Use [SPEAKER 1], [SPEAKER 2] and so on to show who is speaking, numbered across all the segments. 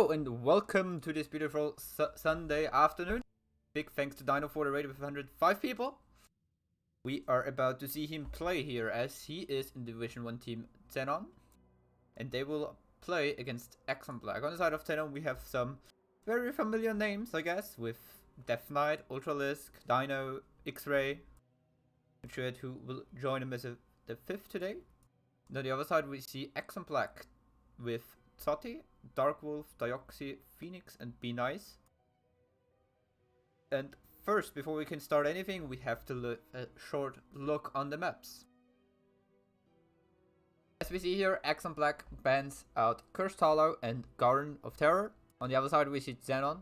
[SPEAKER 1] Hello and welcome to this beautiful Sunday afternoon. Big thanks to Dino for the raid with 105 people. We are about to see him play here as he is in Division 1 team ZENON. And they will play against eXon-black. On the side of ZENON we have some very familiar names, I guess, with Death Knight, Ultralisk, Dino, X-Ray, who will join him as the 5th today. And on the other side we see eXon-black with Zotti, Darkwolf, Dioxy, Phoenix, and Be Nice. And first, before we can start anything, we have to look a short look on the maps. As we see here, eXon-black bans out Cursed Hollow and Garden of Terror. On the other side, we see ZENON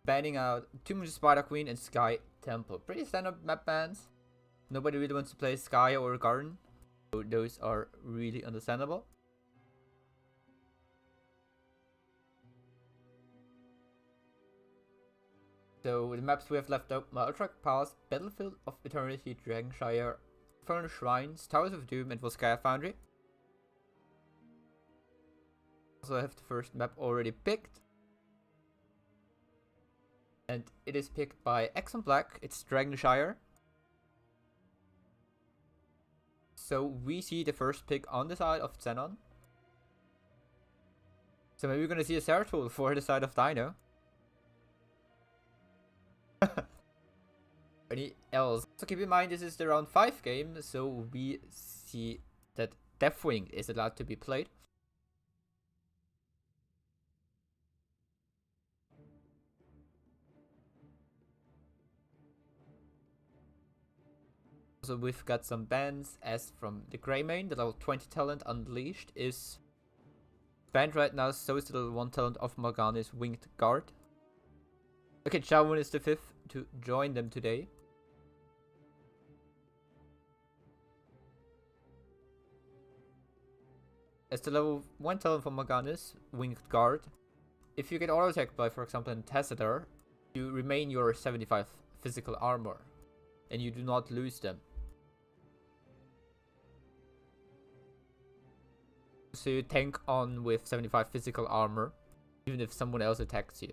[SPEAKER 1] banning out Tomb of the Spider Queen and Sky Temple. Pretty standard map bans. Nobody really wants to play Sky or Garden, so those are really understandable. So the maps we have left out: Maltrak Pass, Battlefield of Eternity, Dragonshire, Infernal Shrines, Towers of Doom, and Volskaya Foundry. Also have the first map already picked. And it is picked by eXon-black, it's Dragonshire. So we see the first pick on the side of ZENON. So maybe we're gonna see a Zeratul for the side of Dino. Any else? So keep in mind this is the round 5 game, so we see that Deathwing is allowed to be played. So we've got some bans, as from the Greymane, the level 20 talent Unleashed is banned right now, so is the level 1 talent of Morgana's Winged Guard. Okay, Shaowen is the 5th to join them today. As the level 1 talent for Morgana's Winged Guard, if you get auto attacked by, for example, an Tassadar, you remain your 75 physical armor, and you do not lose them. So you tank on with 75 physical armor, even if someone else attacks you.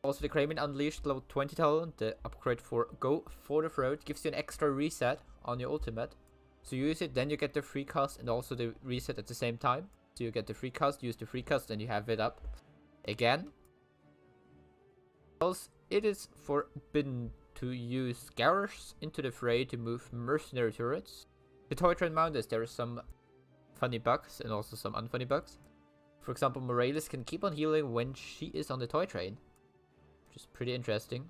[SPEAKER 1] Also, the Greymane Unleashed level 20 talent, the upgrade for Go for the Throat, gives you an extra reset on your ultimate. So you use it, then you get the free cast and also the reset at the same time. So you get the free cast, use the free cast, and you have it up again. Else, it is forbidden to use Garrosh into the fray to move mercenary turrets. The toy train mount is there are some funny bugs and also some unfunny bugs. For example, Morales can keep on healing when she is on the toy train, which is pretty interesting.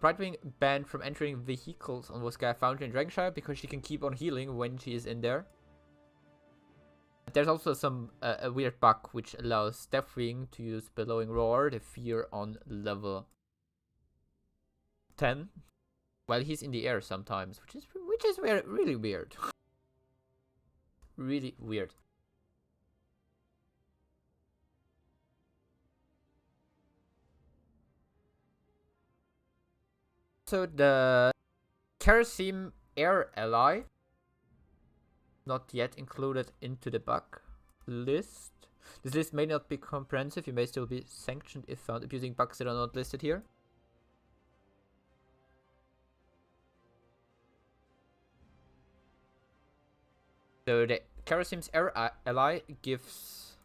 [SPEAKER 1] Brightwing banned from entering vehicles on Volskaya Foundry and Dragonshire because she can keep on healing when she is in there. There's also some a weird bug which allows Deathwing to use Bellowing Roar, the fear, on level 10 while he's in the air sometimes, which is really weird. Really weird. So the Kerosene Air Ally, not yet included into the bug list. This list may not be comprehensive, you may still be sanctioned if found abusing bugs that are not listed here. So the Kerosene's Air Ally gives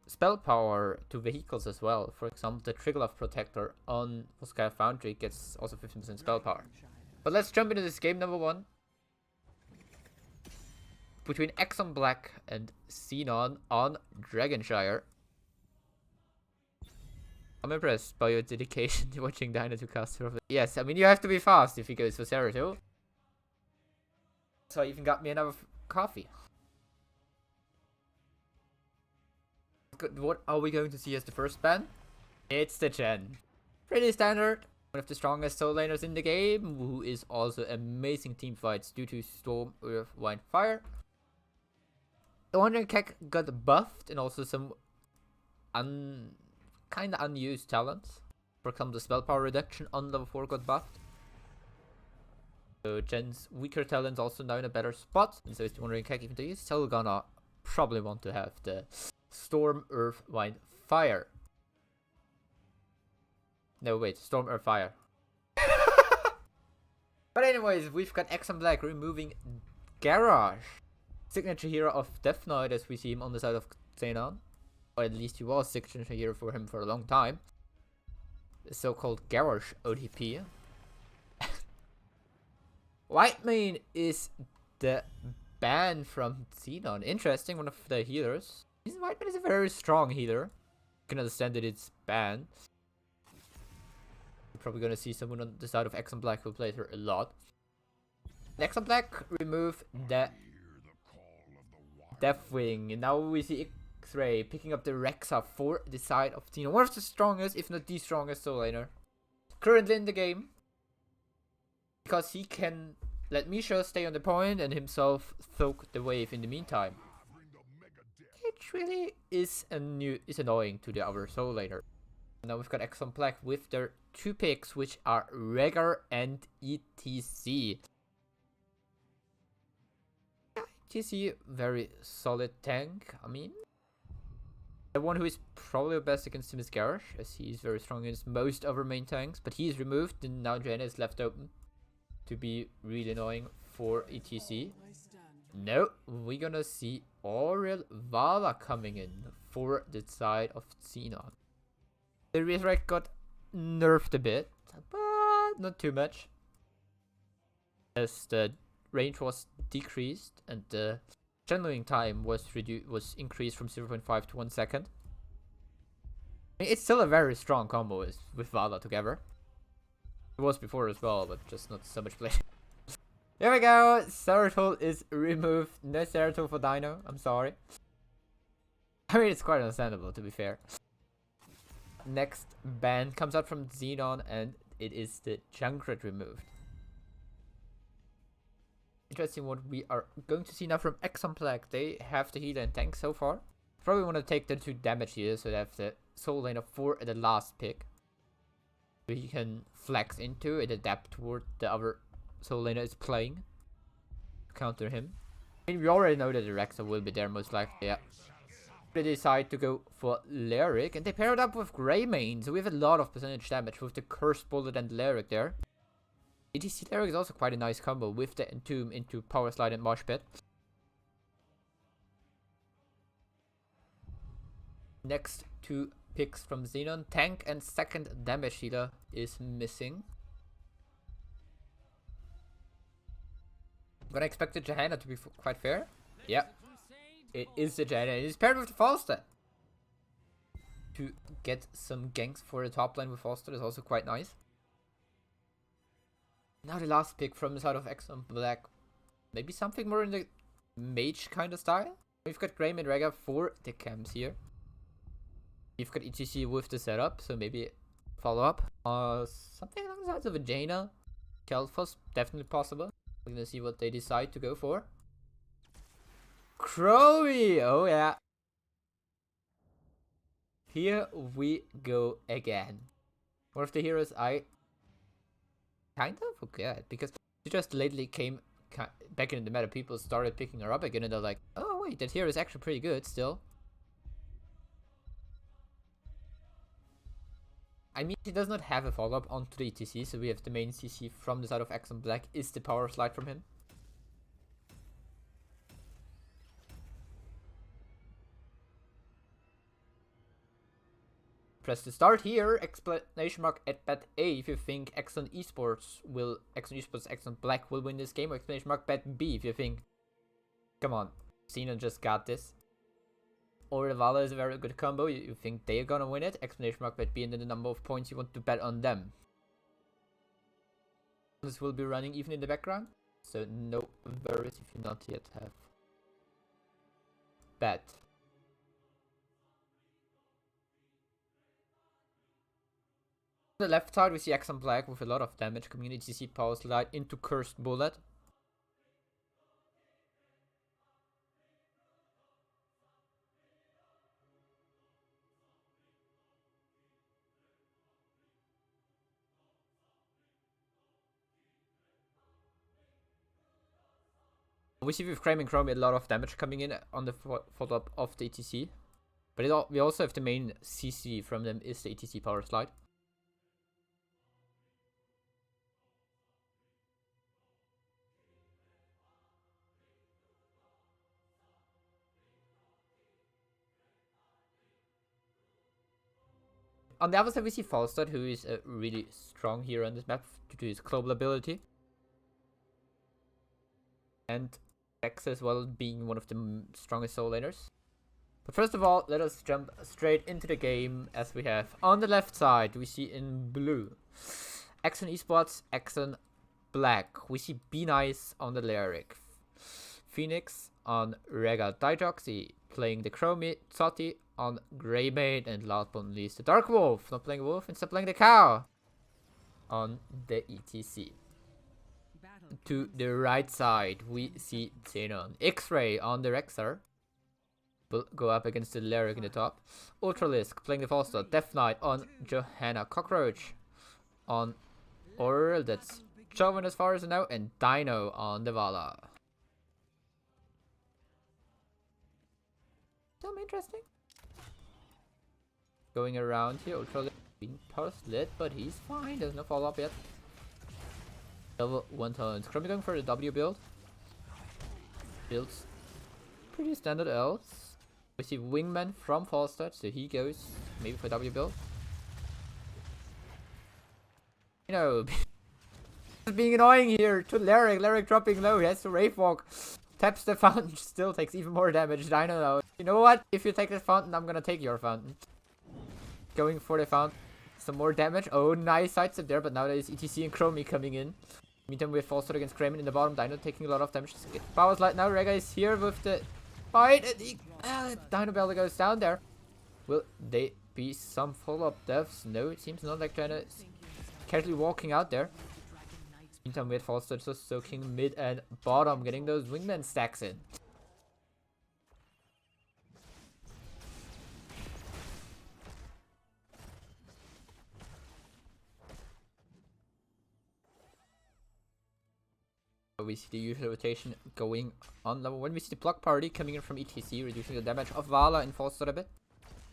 [SPEAKER 1] spell power to vehicles as well. For example, the Triglav Protector on Volskaya Foundry gets also 15% spell power. But let's jump into this game number 1 between eXon-black and ZENON on Dragonshire. I'm impressed by your dedication to watching Dino to cast her. Yes, I mean you have to be fast if he goes for Zeratul. So I even got me another coffee. What are we going to see as the first ban? It's the Chen. Pretty standard. One of the strongest soul laners in the game, who is also amazing team fights due to Storm, Earth, Wind, Fire. The Wandering Kek got buffed and also some kinda unused talents. For example, the spell power reduction on level 4 got buffed. So Jen's weaker talents also now in a better spot. And so is the Wandering Kek, even though he's still gonna probably want to have the Storm, Earth, Wind, Fire. No, wait, Storm, Earth, Fire. But anyways, we've got eXon-black removing Garage. Signature hero of Death Knight as we see him on the side of ZENON. Or at least he was signature hero for him for a long time. The so-called Garage OTP. Whitemane is the ban from ZENON. Interesting, one of the healers. Whitemane is a very strong healer. You can understand that it's banned. You're probably gonna see someone on the side of eXon-black who plays her a lot. eXon-black remove the Deathwing, and now we see X-Ray picking up the Rexa for the side of ZENON. One of the strongest, if not the strongest soul laner currently in the game. Because he can let Misha stay on the point and himself soak the wave in the meantime. It really is annoying to the other soul laner. Now we've got eXon-black with their 2 picks, which are Rhaegar and ETC. ETC, very solid tank. I mean, the one who is probably best against him is Garage, as he is very strong against most other main tanks. But he is removed, and now Jaina is left open to be really annoying for ETC. No, we're gonna see Auriel Vala coming in for the side of ZENON. The Resurrect got nerfed a bit, but not too much, as the range was decreased and the channeling time was increased from 0.5 to 1 second. I mean, it's still a very strong combo with Vala together. It was before as well, but just not so much play. There we go. Zeratul is removed. No Zeratul for Dino. I'm sorry. I mean, it's quite understandable, to be fair. Next ban comes out from ZENON, and it is the Junkrat removed. Interesting what we are going to see now from eXon-black. They have the healer and tank so far. Probably want to take the 2 damage healers, so they have the soul laner for the last pick. So he can flex into and adapt toward the other soul laner is playing. Counter him. I mean, we already know that the Rexa will be there most likely, yeah. They decide to go for Lyric, and they pair it up with Greymane, so we have a lot of percentage damage with the Cursed Bullet and Lyric there. ETC Lyric is also quite a nice combo with the Entomb into Power Slide and Mosh Pit. Next 2 picks from ZENON. Tank and second damage healer is missing. I'm gonna expect the Johanna to be quite fair. Yeah, it is the Johanna. It is paired with the Falster. To get some ganks for the top lane with Falster is also quite nice. Now the last pick from the side of eXon-black. Maybe something more in the mage kind of style. We've got Greymane Rhaegar for the camps here. We've got ETC with the setup, so maybe follow up. Something along the lines of a Jaina. Kel'Thuz, definitely possible. We're gonna see what they decide to go for. Crowley! Oh yeah. Here we go again. One of the heroes I kind of forget, because she just lately came back in the meta. People started picking her up again and they're like, oh wait, that hero is actually pretty good still. I mean, he does not have a follow-up onto the ETC, so we have the main CC from the side of eXon-black is the Power Slide from him. Press the start here, exclamation mark at bet A if you think eXon-esports eXon-black will win this game, or exclamation mark bet B if you think, come on, ZENON just got this. Or Vala is a very good combo, you think they're gonna win it, exclamation mark bet B, and then the number of points you want to bet on them. This will be running even in the background, so no worries if you not yet have bet. On the left side we see eXon-black with a lot of damage coming in. ETC Power Slide into Cursed Bullet. We see with Crame and Chrome a lot of damage coming in on the follow-up of the ETC. But we also have the main CC from them is the ETC power slide. On the other side, we see Falstad, who is really strong here on this map due to his global ability. And Rex as well being one of the strongest soul laners. But first of all, let us jump straight into the game as we have on the left side, we see in blue eXon-esports, eXon-black. We see Be Nice on the Lyric. Phoenix on Rega Dijoxy, playing the Chromie, Zotti on Greymane, and last but not least the Dark Wolf, not playing a wolf, instead playing the cow on the ETC. To the right side, we see ZENON. X-Ray on the Rexar will go up against the Lyric in the top. Ultralisk playing the Falstad. Death Knight on Johanna. Cockroach on Oral, that's Joven as far as I know, and Dino on the Vala. Some interesting. Going around here, Ultralisk being post-lit, but he's fine, there's no follow-up yet. Level 1 talents. Chromie going for the W build. Builds pretty standard else. We see Wingman from Falstad, so he goes maybe for W build. You know, being annoying here to Lyric. Lyric dropping low, he has to Wraith Walk. Taps the fountain, still takes even more damage. Dino though. You know what? If you take the fountain, I'm gonna take your fountain. Going for the fountain. Some more damage. Oh, nice sidestep there, but now there is ETC and Chromie coming in. Meantime, we have Falstad against Crayman in the bottom. Dino taking a lot of damage. Power slide now. Rega is here with the fight. And Dino Belder goes down there. Will they be some follow-up deaths? No, it seems not, like China is casually walking out there. Meantime, we have Falstad just soaking mid and bottom, getting those wingman stacks in. We see the usual rotation going on level 1. We see the block party coming in from ETC, reducing the damage of Vala and Falstad a bit.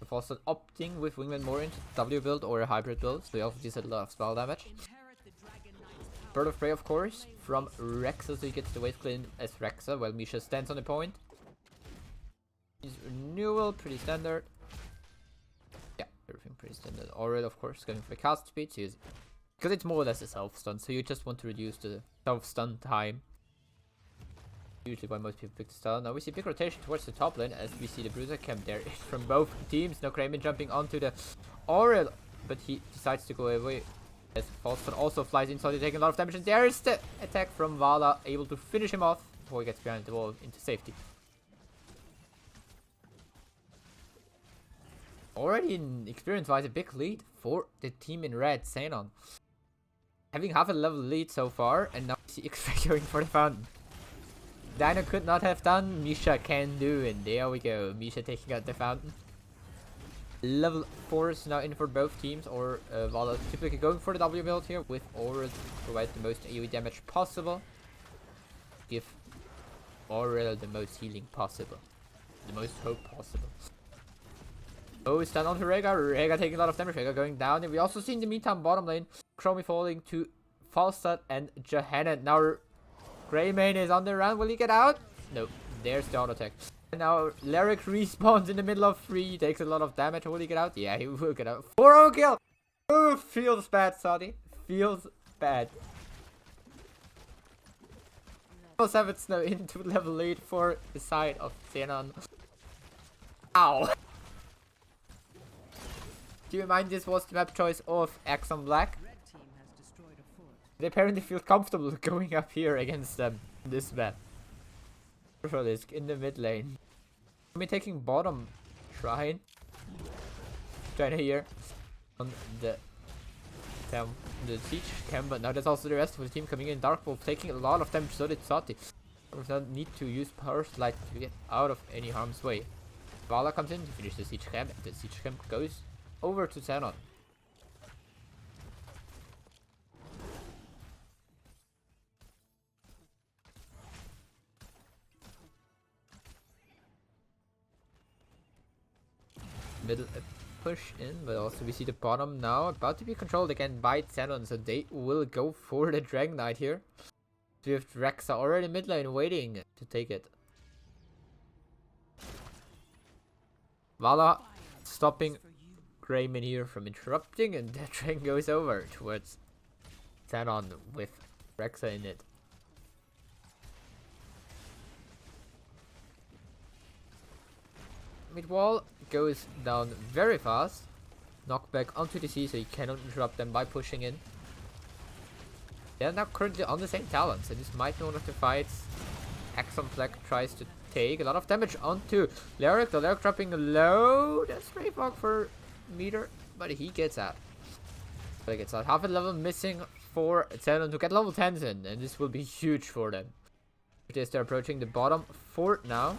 [SPEAKER 1] Falstad opting with Wingman more into W build or a hybrid build, so he also does a lot of spell damage. Bird of Prey, of course, from Rexa, so he gets the wave clean as Rexa, while Misha stands on the point. His renewal, pretty standard. Yeah, everything pretty standard. Aurel, of course, going for the cast speed, so because it's more or less a self-stun, so you just want to reduce the self-stun time. Usually why most people pick the stun. Now we see big rotation towards the top lane as we see the Bruiser camp there from both teams. Now Crayman jumping onto the Aurel, but he decides to go away as Falstad also flies in, so they're taking a lot of damage. And there is the attack from Vala, able to finish him off before he gets behind the wall into safety. Already in experience-wise a big lead for the team in red, ZENON. Having half a level lead so far, and now we see X-Ray going for the fountain. Dino could not have done, Misha can do, and there we go. Misha taking out the fountain. Level 4 is now in for both teams, or Vala typically going for the W build here, with Aurel to provide the most AoE damage possible. Give Aurel the most healing possible. The most hope possible. Oh, stun onto Rega. Rega taking a lot of damage. Rega going down. And we also see in the meantime bottom lane Chromie falling to Falstad and Johanna. Now Greymane is on the run. Will he get out? No. There's the auto attack. And now Lyric respawns in the middle of 3. Takes a lot of damage. Will he get out? Yeah, he will get out. 4-0 kill. Oh, feels bad, Saudi. Feels bad. Level 7 now into level 8 for the side of ZENON. Ow. Keep in mind this was the map choice of eXon-black. They apparently feel comfortable going up here against them in this map. Ultralisk in the mid lane. I mean, taking bottom shrine. China here on the siege camp, but now there's also the rest of the team coming in. Dark Wolf taking a lot of damage, so did Zotti. Need to use power slide to get out of any harm's way. Vala comes in to finish the siege camp, and the siege camp goes over to ZENON. middle push in, but also we see the bottom now about to be controlled again by ZENON, so they will go for the Dragon Knight here. So we have Rexa already mid lane waiting to take it. Vala stopping Grayman here from interrupting, and the train goes over towards ZENON with Rexa in it. Mid wall goes down very fast. Knockback onto the sea, so you cannot interrupt them by pushing in. They are now currently on the same talent, so this might be one of the fights eXon-black tries to take. A lot of damage onto Lyric. The Lyric dropping low. That's Stray Fog for meter, but he gets out. So he gets out. Half a level missing for ZENON to get level 10s in, and this will be huge for them. They're approaching the bottom fort now.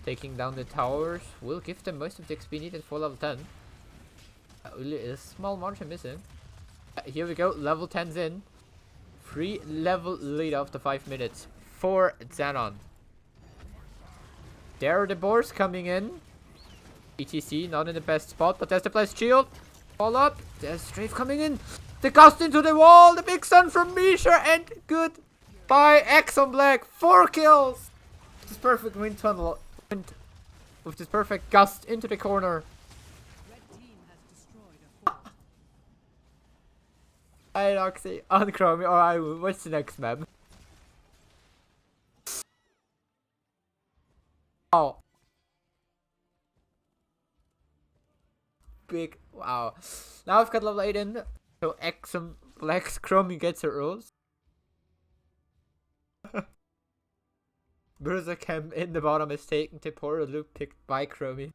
[SPEAKER 1] Taking down the towers will give them most of the XP needed for level 10. Only a small margin missing. Here we go, level 10's in. 3 level lead after 5 minutes for ZENON. There are the boars coming in. ETC not in the best spot, but there's the blessed shield. Fall up. There's Strafe coming in. The gust into the wall. The big stun from Misha, and good by eXon-black. 4 kills. This perfect wind tunnel. With this perfect gust into the corner. Hey Roxy, on Chromie. Alright, what's the next map? Oh. Big, wow. Now I've got level 8 in, so eXon-black's Chromie gets her rules. Bruiser Camp in the bottom is taken to Portal Loop picked by Chromie.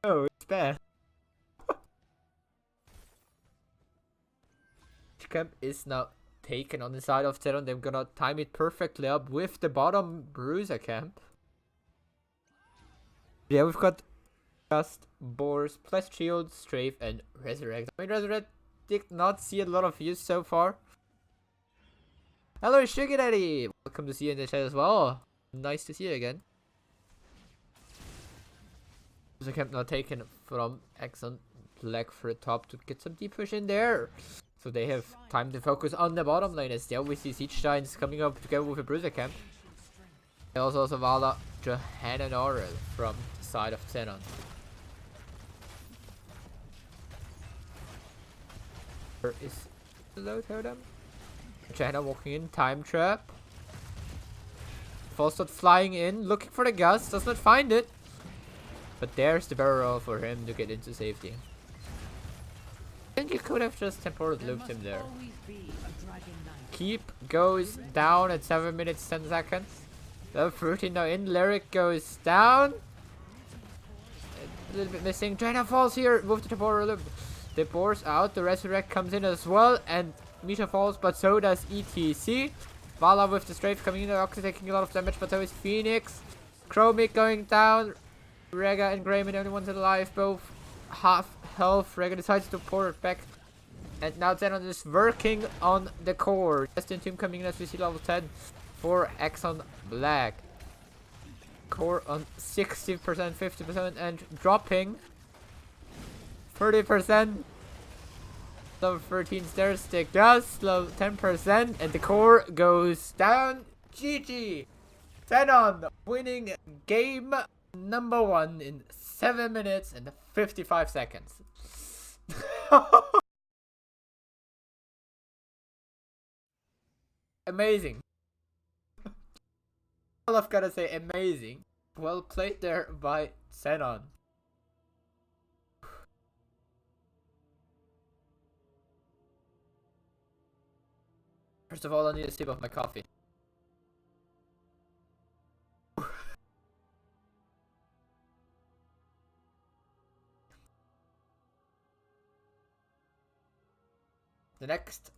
[SPEAKER 1] Oh, it's bad. Camp is now taken on the side of ZENON. They're gonna time it perfectly up with the bottom Bruiser Camp. Yeah, we've got Gust, Boars, plus Shield, Strafe, and Resurrect. I mean, Resurrect did not see a lot of use so far. Hello, Sugar Daddy! Welcome to see you in the chat as well. Nice to see you again. Bruiser Camp now taken from eXon-black for the top to get some deep push in there. So they have time to focus on the bottom lane as there we see Siege Giants coming up together with a Bruiser Camp. Also Vala, Johanna and Aurel from the side of ZENON. Where is the low totem? Johanna walking in, time trap. Falstad flying in, looking for the gust, does not find it. But there's the barrel roll for him to get into safety. I think you could have just temporally looped him there. Keep goes down at 7 minutes 10 seconds. Level 13 now in. Lyric goes down. A little bit missing. Jaina falls here. Move to the temporary loop. The boar's out. The Resurrect comes in as well. And Misha falls, but so does ETC. Vala with the strafe coming in. Oxy taking a lot of damage, but so is Phoenix. Chromie going down. Rega and Grayman, only ones alive. Both half health. Rega decides to pour it back, and now ZENON is working on the core. Just in team coming in as we see level 10 for eXon-black. Core on 60%, 50%, and dropping 30%. Level 13 stairs stick does level 10%, and the core goes down. GG. ZENON winning game number 1 in 7 minutes and 55 seconds. Amazing. All I've gotta say, amazing. Well played there by ZENON. First of all, I need a sip of my coffee. The next,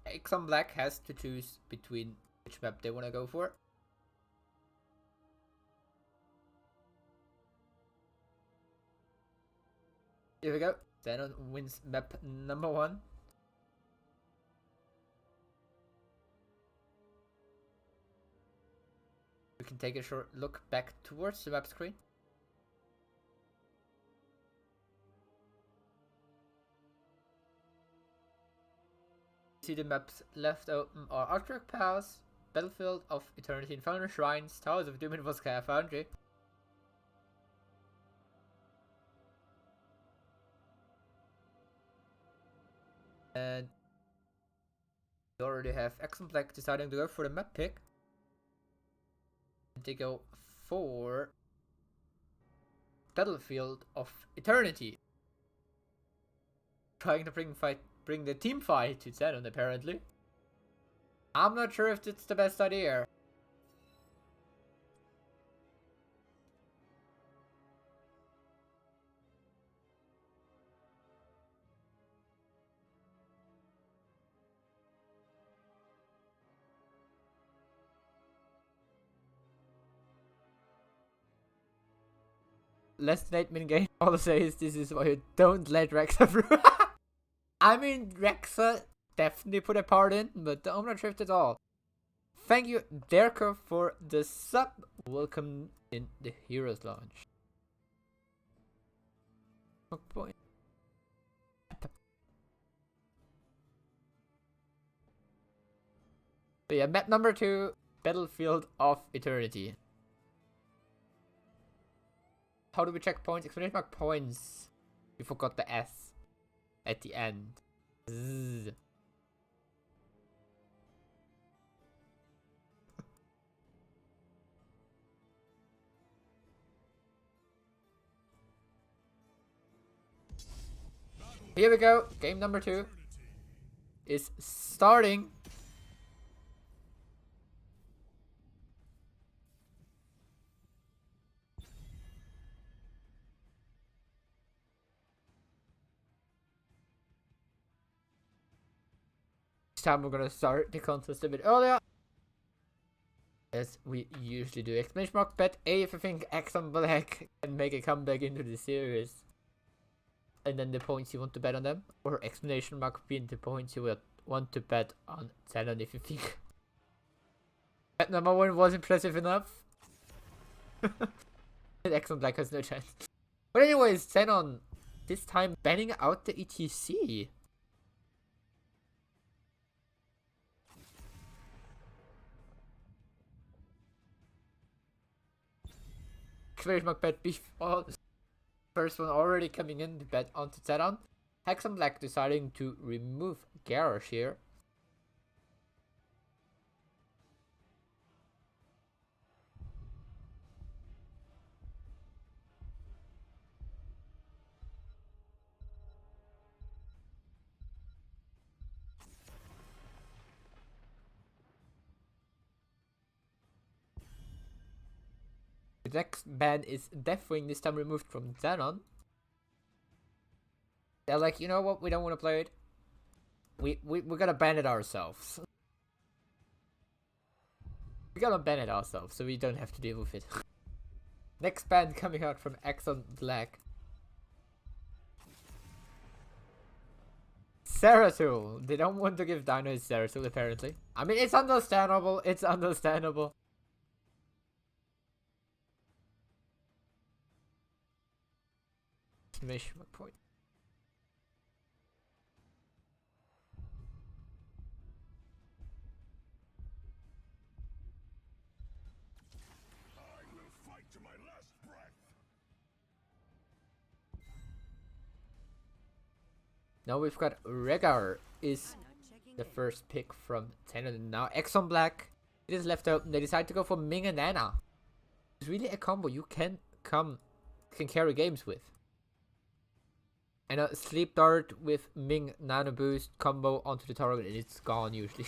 [SPEAKER 1] eXon-black has to choose between which map they want to go for. Here we go. ZENON wins map number 1. We can take a short look back towards the map screen. See the maps left open are Arctic Pass, Battlefield of Eternity, Infernal Shrines, Towers of Doom, and Volskaya Foundry. And we already have eXon-black deciding to go for the map pick. And they go for Battlefield of Eternity. Trying to bring the team fight to ZENON, apparently. I'm not sure if it's the best idea. Less than 8 minute game. All I say is this is why you don't let Rexa through. I mean, Rexa definitely put a part in, but I'm not sure if that's all. Thank you, Derko, for the sub. Welcome in the Heroes Launch. Oh boy. But yeah, map number 2, Battlefield of Eternity. How do we check points? Exclamation mark points. We forgot the S at the end. Zzz. Here we go. Game number 2 is starting. Time we're gonna start the contest a bit earlier, as we usually do. Exclamation mark bet A if you think eXon-black can make a comeback into the series, and then the points you want to bet on them, or exclamation mark B the points you will want to bet on ZENON if you think bet number 1 was impressive enough. eXon-black has no chance. But anyways, ZENON this time banning out the ETC. Exclamation mark bet B. Oh, first one already coming in to bet onto ZENON. eXon-black deciding to remove Garage here. The next ban is Deathwing, this time removed from ZENON. They're like, you know what, we don't want to play it. We're gonna ban it ourselves. We're gonna ban it ourselves, so we don't have to deal with it. Next ban coming out from eXon-black. Zeratul. They don't want to give Dino his Zeratul, apparently. I mean, it's understandable. It's understandable. Exclamation point.
[SPEAKER 2] I will fight to my last breath.
[SPEAKER 1] Now we've got Rhaegar is the first pick from ZENON. Now eXon-black, it is left open. They decide to go for Ming and Nana. It's really a combo you can carry games with. And a sleep dart with Ming Nano boost combo onto the target and it's gone usually.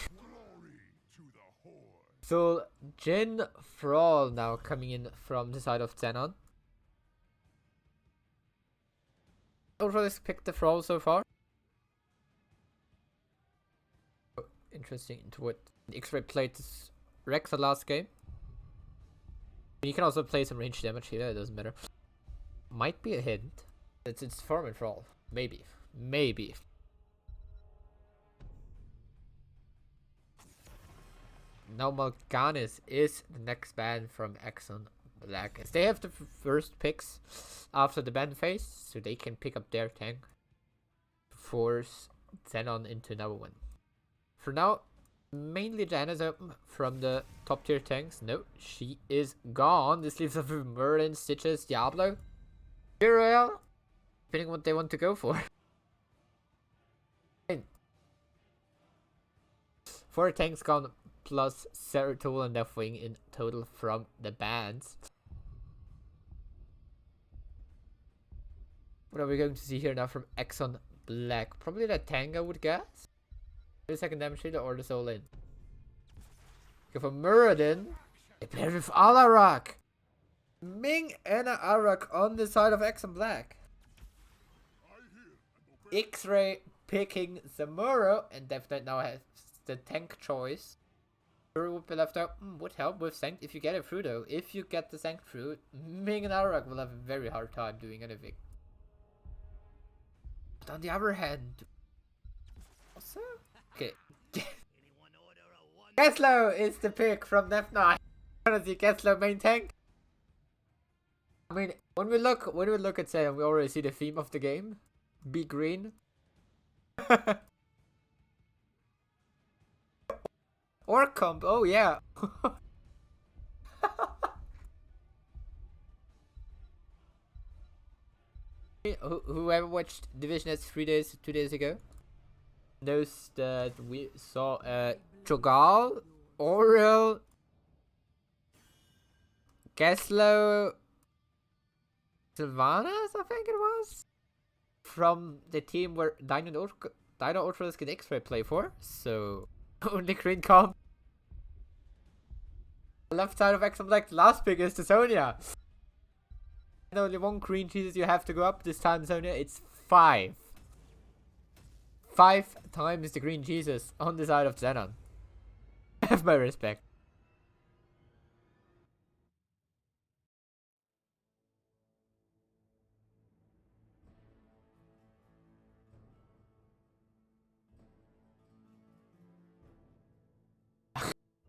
[SPEAKER 1] So Jin Thrall now coming in from the side of ZENON. Also let's pick the Thrall so far. Interesting into what X-Ray played this Rexa last game. You can also play some range damage here, it doesn't matter. Might be a hint. It's form and Thrall. Maybe. Maybe. Now Mal'Ganis is the next ban from eXon-black. As they have the first picks after the ban phase, so they can pick up their tank to force ZENON into number 1. For now, mainly Janna's open from the top tier tanks. No, she is gone. This leaves us with Merlin, Stitches, Diablo, Uriel, depending what they want to go for. 4 tanks gone plus Ceratool and Deathwing in total from the bans. What are we going to see here now from eXon-black? Probably the tank, I would guess. The second damage shield or the soul in. Go for Muradin. They pair with Alarak. Ming and Arak on the side of eXon-black. X-Ray picking Zamuro, and Death Knight now has the tank choice. Sure would be left out. Would help with Sanct if you get it through though. If you get the Sanct through, Ming and Arak will have a very hard time doing anything. But on the other hand, also okay. Geslo is the pick from Death Knight. Wanna see Geslo main tank? I mean, when we look at Zenon, we already see the theme of the game. Be green. Or comp, oh yeah. Whoever watched Division S 2 days ago knows that we saw Cho'Gall, Oriel, Geslo, Sylvanas, I think it was, from the team where Dino Ultralisk and X-Ray play for. So only green comp. Left side of eXon-black, the last pick is the Sonya. And only 1 green Jesus you have to go up. This time Sonya, it's 5. 5 times the green Jesus on the side of Zenon. Have my respect.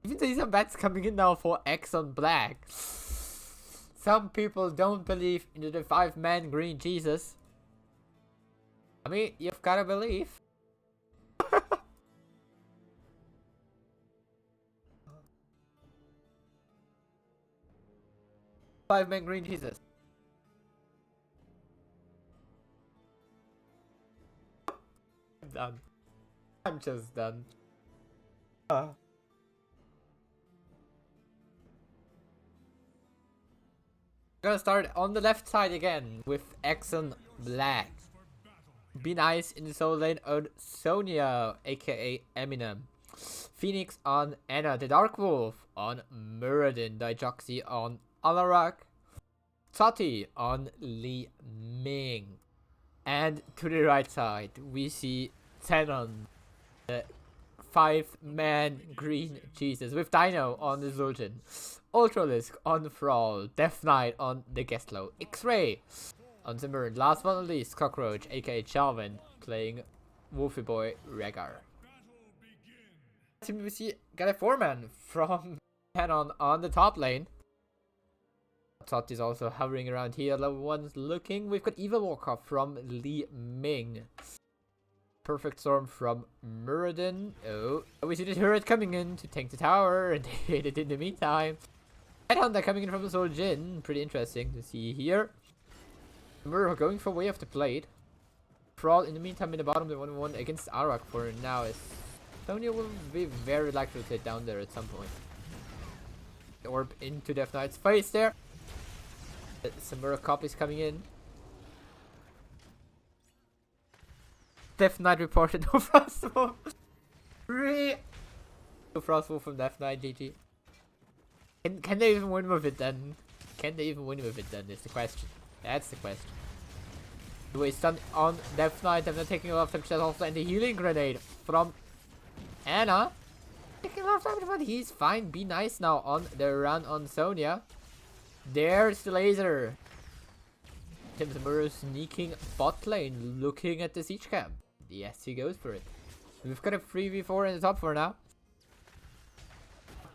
[SPEAKER 1] Even see some bets coming in now for eXon-black. Some people don't believe in the 5-man green Jesus. I mean, you've gotta believe. 5-man green Jesus. I'm done. I'm just done. Gonna start on the left side again with eXon-black. Be nice in the soul lane on Sonya, aka Eminem. Phoenix on Anna, the Dark Wolf on Muradin, Dijoxy on Alarak, Tati on Li Ming. And to the right side, we see Zenon, the 5-man green Jesus, with Dino on the Zul'jin, Ultralisk on Thrall, Death Knight on the Geslo, X-Ray on Zimmerin, last but not least, Cockroach, aka Charvin, playing Wolfie Boy Rhaegar. We see got a 4-man from Zenon on the top lane. Tot is also hovering around here, level 1's looking. We've got Evil Walker from Li Ming. Perfect Storm from Muradin. Oh, we see the turret coming in to tank the tower, and they hit it in the meantime. Headhunter coming in from the Soul Jin. Pretty interesting to see here. We're going for Way of the Blade. Thrall in the meantime in the bottom, the 1-1 against Arak for now. Is Sonya will be very likely to take down there at some point. The orb into Death Knight's face there. Samura copies coming in. Death Knight reported no Frostwolf. No Frostwolf from Death Knight, GG. Can they even win with it then? Can they even win with it then is the question. That's the question. The way it's done on Death Knight, and they're taking a lot of damage also, and the healing grenade from Anna. Taking a lot of damage, but he's fine. Be nice now on the run on Sonya. There's the laser. Tim Zamuro sneaking bot lane, looking at the siege camp. Yes, he goes for it. We've got a 3v4 in the top 4 now.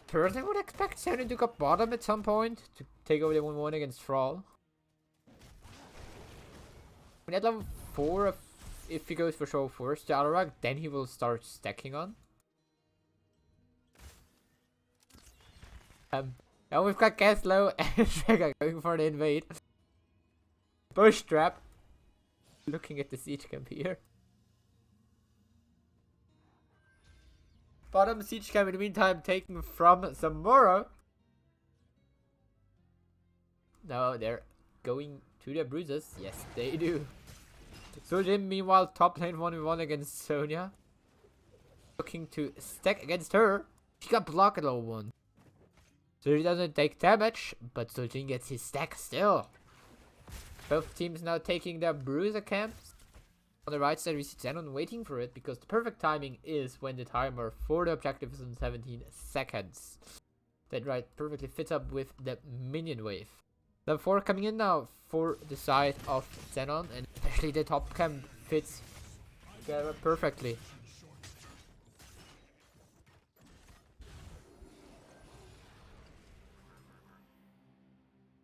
[SPEAKER 1] Personally, would expect Zenon to go bottom at some point to take over the 1-1 against Thrall. When at level 4, if he goes for show first to Alarak, then he will start stacking on. Now we've got Gaslow and Trigger going for the invade. Bush trap. Looking at the siege camp here. Bottom siege camp in the meantime taken from Zamora. No, they're going to the bruises. Yes, they do. So Jim, meanwhile, top lane 1v1 against Sonya. Looking to stack against her. She got blocked at low 1. So he doesn't take damage, but Sojin gets his stack still. Both teams now taking their bruiser camps. On the right side we see ZENON waiting for it, because the perfect timing is when the timer for the objective is in 17 seconds. That right perfectly fits up with the minion wave. The 4 coming in now for the side of ZENON, and especially the top camp fits together perfectly.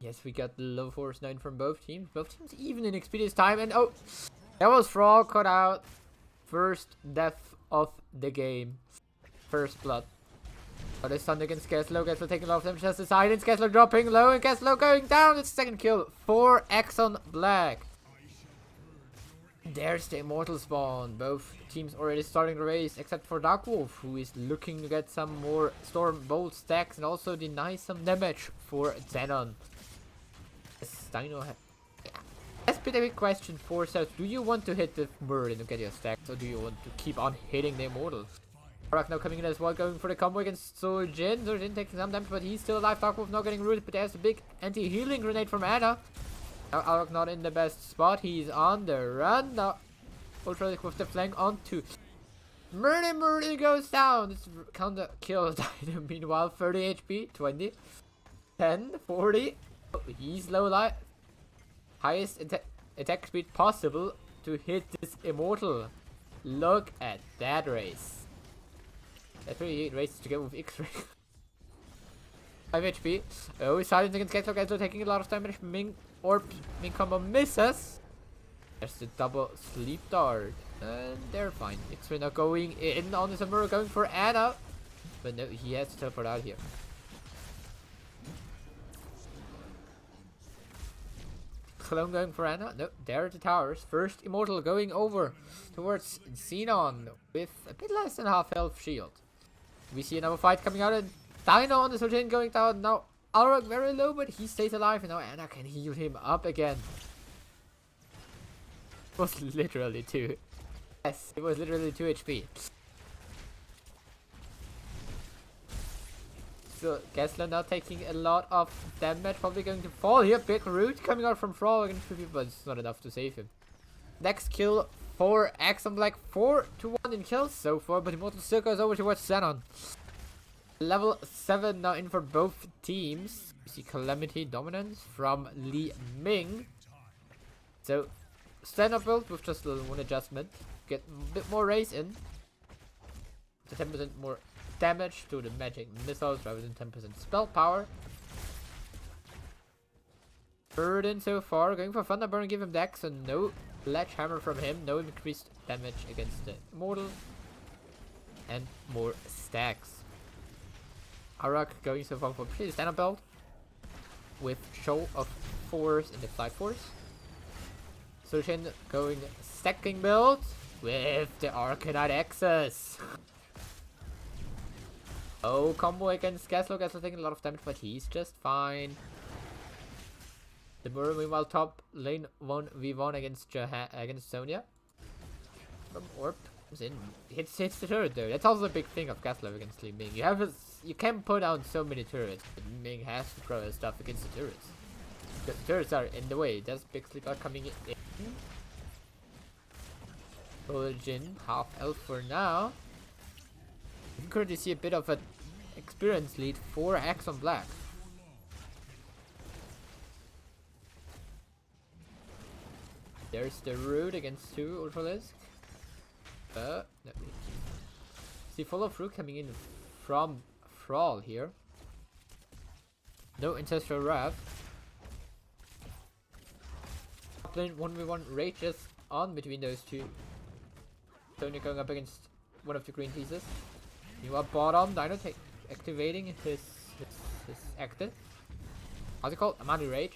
[SPEAKER 1] Yes, we got the low force 9 from both teams. Both teams even in XP this time, and oh, that was Frog caught out. First death of the game. First blood. Oh, this stunned against Gaslow. Gaslow taking a lot of damage as the silence. Gaslow dropping low and Gaslow going down. It's second kill for eXon-black. There's the immortal spawn. Both teams already starting the race except for Darkwolf, who is looking to get some more Storm Bolt stacks and also deny some damage for ZENON. Dino that's a big question for South. Do you want to hit the bird and get your stacks, or do you want to keep on hitting the immortal? Arak now coming in as well, going for the combo against Sojin. Sojin taking some damage, but he's still alive. Darkwolf not getting rooted, but there's a big anti-healing grenade from Anna. Now Arak not in the best spot. He's on the run now. Ultralisk with the flank onto Murdy goes down. It's counter kill Dino. Meanwhile, 30 HP, 20, 10, 40. Oh, he's low life. Highest attack speed possible to hit this immortal. Look at that race. That really races together with X-Ray. 5 HP. Oh, silence against Gaslow. Gaslow taking a lot of damage. Ming combo misses. There's the double sleep dart. And they're fine. X-Ray now going in on the Zamora, going for Anna. But no, he has to teleport out here. Clone going for Anna. No, there are the towers. First immortal going over towards ZENON with a bit less than half health shield. We see another fight coming out, and Dino on the Sojin going down. Now Arak very low, but he stays alive, and now Anna can heal him up again. It was literally 2. Yes, it was literally 2 HP. So Gaslow now taking a lot of damage, probably going to fall here. Big root coming out from Frog against 3 people, but it's not enough to save him. Next kill for eXon-black, 4-1 in kills so far, but Immortal still goes over towards ZENON. Level 7 now in for both teams. We see Calamity Dominance from Li Ming. So stand-up build with just a little 1 adjustment. Get a bit more race in. The 10% more damage to the magic missiles rather than 10% spell power. Burden so far, going for Thunderburn, give him dex, so no Sledgehammer from him, no increased damage against the Immortal, and more stacks. Arak going so far for pretty stand-up build with Show of Force and the Flight Force. Sojin going stacking build with the Arcanite Axis. Oh, combo against Gaslow. Gaslow taking a lot of damage, but he's just fine. The Murray meanwhile top lane 1v1 against Sonya. From Orb comes in, hits the turret though. That's also a big thing of Gaslow against Li Ming. You can put down so many turrets, but Ming has to throw his stuff against the turrets. Because the turrets are in the way. There's big sleep are coming in. Jin, half elf for now. You can currently see a bit of an experience lead for eXon-black. There's the root against 2 Ultralisk. No. See follow through coming in from Thrall here. No Ancestral Wrath. Top lane 1v1 rages on between those two. Sonya going up against one of the green pieces. You are bottom, Dino activating his is active. How's it called? Amani Rage.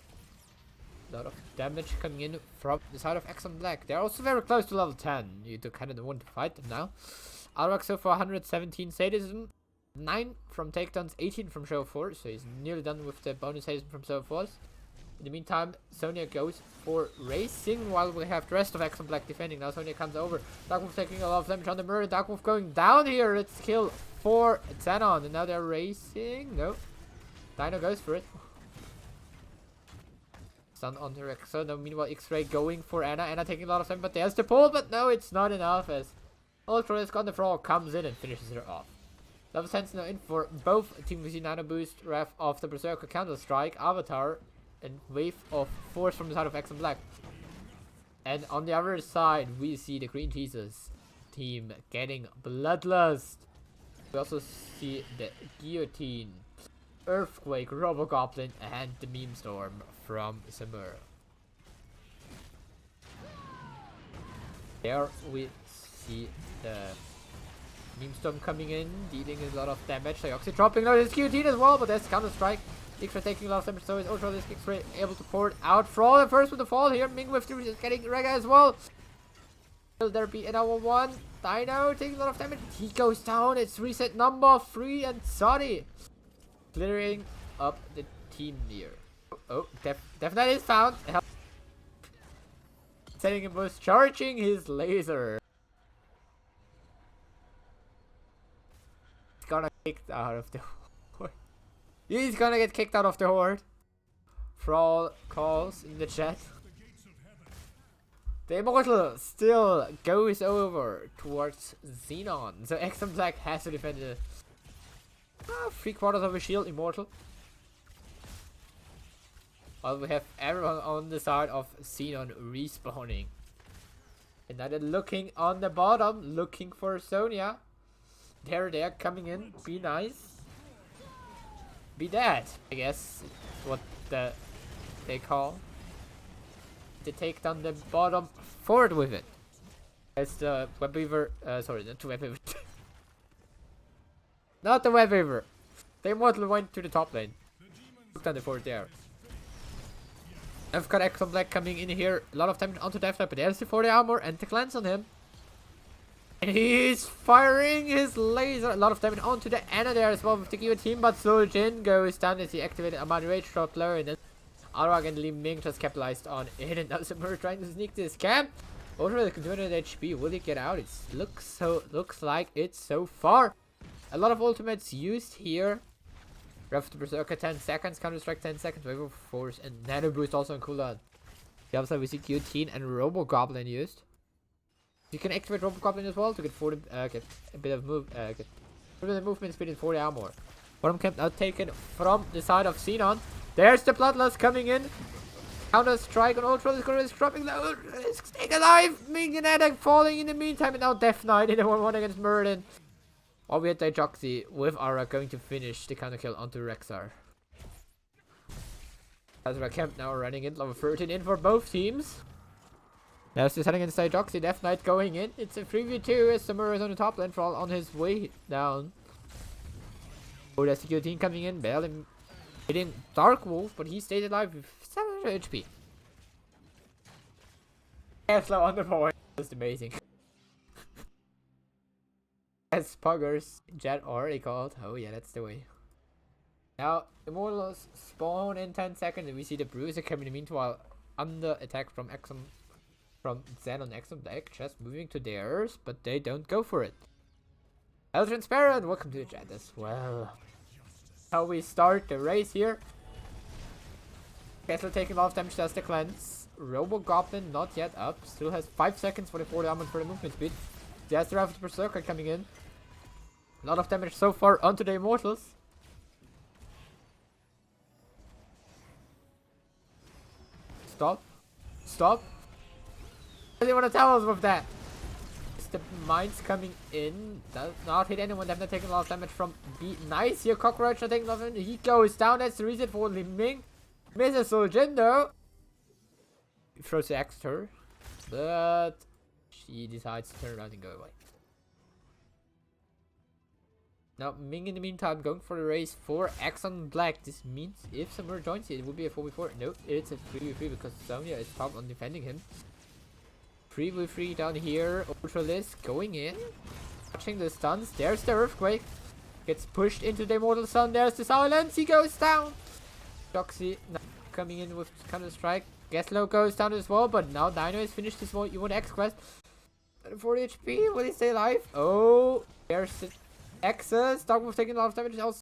[SPEAKER 1] A lot of damage coming in from the side of eXon-black. They're also very close to level 10. You do kind of want to fight them now. Alrak so far 117 sadism. 9 from takedowns, 18 from show 4. So he's nearly done with the bonus sadism from show 4. In the meantime, Sonya goes for racing while we have the rest of eXon-black defending. Now Sonya comes over. Darkwolf taking a lot of damage on the murder. Darkwolf going down here. It's kill for ZENON. And now they're racing. No. Dino goes for it. Stun on the Rexo. Now meanwhile X-Ray going for Anna. Anna taking a lot of time, but there's the pull. But no, it's not enough as Ultralisk on the frog comes in and finishes her off. Level 10's now in for both Team VC Nano Boost, Wrath of the Berserker, Counter Strike, Avatar, and Wave of Force from the side of eXon-black. And on the other side, we see the Green Jesus team getting Bloodlust. We also see the Guillotine, Earthquake, Robogoblin, and the Meme Storm from Samura. There we see the Meme Storm coming in, dealing a lot of damage. Dioxy dropping low, there's Guillotine as well, but there's Counter Strike. X-Ray taking a lot of damage, so is Ultralisk. X-Ray able to pour it out. Frawl the first with the fall here. Ming with 3 is getting Rega as well. Will there be another one? Dino taking a lot of damage. He goes down. It's reset number 3 and Sodi clearing up the team here. Oh, definitely is found. Setting him was charging his laser. He's gonna get kicked out of the horde. He's gonna get kicked out of the horde. Frawl calls in the chat. The Immortal still goes over towards ZENON. So eXon-black has to defend the 3/4 of a shield Immortal. While we have everyone on the side of ZENON respawning. And now they're looking on the bottom, looking for Sonya. They're coming in. Be nice. Be dead, I guess. What they call. They take down the bottom forward with it. It's the Web Weaver. Sorry, not the Web Weaver. Not the Web Weaver. The Immortal went to the top lane. Took down the fort there. I've got eXon-black coming in here. A lot of damage onto Death Knight, but there's the 40 armor and the glance on him. And he's firing his laser. A lot of damage onto the Anna there as well with the Guillotine, but Soljin goes down as he activated Amani Rage drop low, and then Arag and Li Ming just capitalized on it, and now Samura trying to sneak this camp. Over the 200 HP, will he get out? It looks like it so far. A lot of ultimates used here. Wrath of the Berserker 10 seconds, Counter Strike 10 seconds, Wave of Force, and Nano Boost also on cooldown. The other side we see Guillotine and Robogoblin used. You can activate Robogoblin as well to get 40, get a bit of get a bit of movement speed and 40 armor. Bottom camp now taken from the side of ZENON. There's the Bloodlust coming in. Counter Strike on Ultra is dropping low. Stay alive! Minion attack falling in the meantime, and now Death Knight in the 1-1 against Merlin. Or we had Dijoxy with Ara going to finish the counter kill onto Rexar. Azra camp now running in, level 13 in for both teams. Now it's heading against Dijoxy, Death Knight going in. It's a 3v2 as Samura is on the top lane for all on his way down. Oh, there's the Guillotine coming in, barely hitting Dark Wolf, but he stayed alive with 700 HP. Tesla on the point. That's amazing. As Puggers, Jet already called. Oh yeah, that's the way. Now, Immortals spawn in 10 seconds, and we see the Bruiser coming in meanwhile under attack from ZENON eXon-black, just moving to theirs, but they don't go for it. Hello Transparent, welcome to the chat as well. How we start the race here. Kessler taking a lot of damage, does the cleanse. Robogoblin not yet up, still has 5 seconds for the 40 armor for the movement speed. There's the Wrath of the Berserker coming in. A lot of damage so far onto the Immortals. Stop. Stop. What do you want to tell us with that? Is the mines coming in? Does not hit anyone. They've not taken a lot of damage from B. Nice here. Cockroach not taking a lot of damage. He goes down. That's the reason for Li Ming. Misses Soljin though. He throws the axe to her. But she decides to turn around and go away. Now, Ming in the meantime going for the race for eXon-black. This means if Samur joins it would be a 4v4. No, it's a 3v3 because Sonya is pumped on defending him. 3v3 down here. Ultralis going in. Watching the stuns. There's the earthquake. Gets pushed into the immortal sun. There's the silence. He goes down. Doxy now coming in with counter strike. Geslow goes down as well, but now Dino has finished his one X quest. 40 HP. Will he stay alive? Oh, there's the X's. Dog was taking a lot of damage. Also